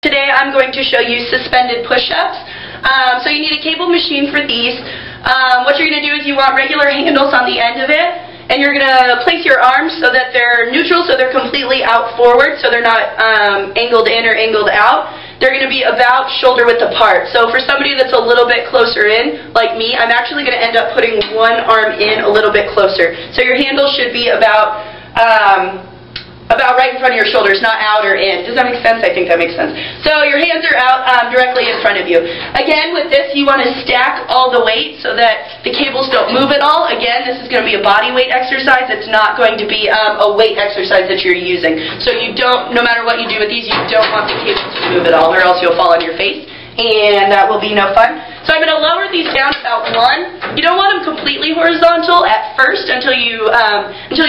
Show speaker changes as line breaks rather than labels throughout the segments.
Today I'm going to show you suspended push-ups. So you need a cable machine for these. What you're going to do is you want regular handles on the end of it, and you're going to place your arms so that they're neutral, so they're completely out forward, so they're not angled in or angled out. They're going to be about shoulder width apart. So for somebody that's a little bit closer in, like me, I'm actually going to end up putting one arm in a little bit closer. So your handle should be about right in front of your shoulders, not out or in. Does that make sense? I think that makes sense. So your hands are out directly in front of you. Again, with this, you want to stack all the weight so that the cables don't move at all. Again, this is going to be a body weight exercise. It's not going to be a weight exercise that you're using. So you don't, no matter what you do with these, you don't want the cables to move at all, or else you'll fall on your face, and that will be no fun. So I'm going to lower these down about 1. You don't want them completely horizontal at first until you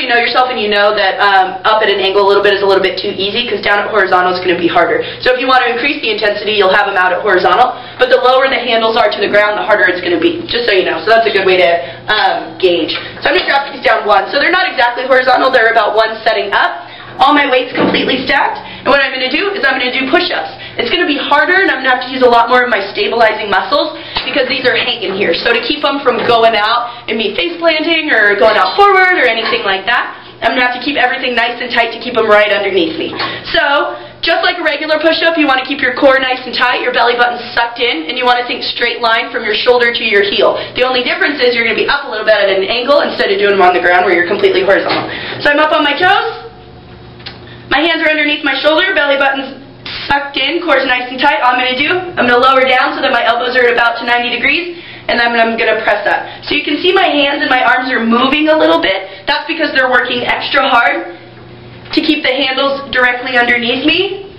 know yourself and you know that up at an angle a little bit is a little bit too easy, because down at horizontal is going to be harder. So if you want to increase the intensity, you'll have them out at horizontal, but the lower the handles are to the ground, the harder it's going to be, just so you know. So that's a good way to gauge. So I'm going to drop these down 1. So they're not exactly horizontal, they're about 1 setting up. All my weight's completely stacked, and what I'm going to do is I'm going to do push-ups. It's going to be harder, and I'm going to have to use a lot more of my stabilizing muscles because these are hanging here. So to keep them from going out and me face planting or going out forward or anything like that, I'm going to have to keep everything nice and tight to keep them right underneath me. So just like a regular push-up, you want to keep your core nice and tight, your belly button sucked in, and you want to think straight line from your shoulder to your heel. The only difference is you're going to be up a little bit at an angle instead of doing them on the ground where you're completely horizontal. So I'm up on my toes. My hands are underneath my shoulder, belly button's sucked in, core's nice and tight. All I'm going to do, I'm going to lower down so that my elbows are at about to 90 degrees, and then I'm going to press up. So you can see my hands and my arms are moving a little bit. That's because they're working extra hard to keep the handles directly underneath me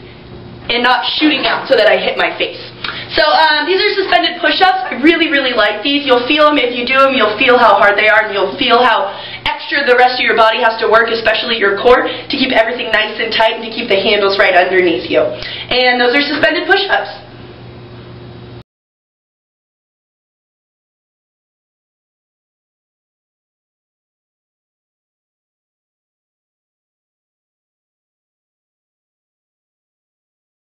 and not shooting out so that I hit my face. So these are suspended push-ups. I really, really like these. You'll feel them if you do them. You'll feel how hard they are, and you'll feel how extra the rest of your body has to work, especially your core, to keep everything nice and tight and to keep the handles right underneath you. And those are suspended push-ups.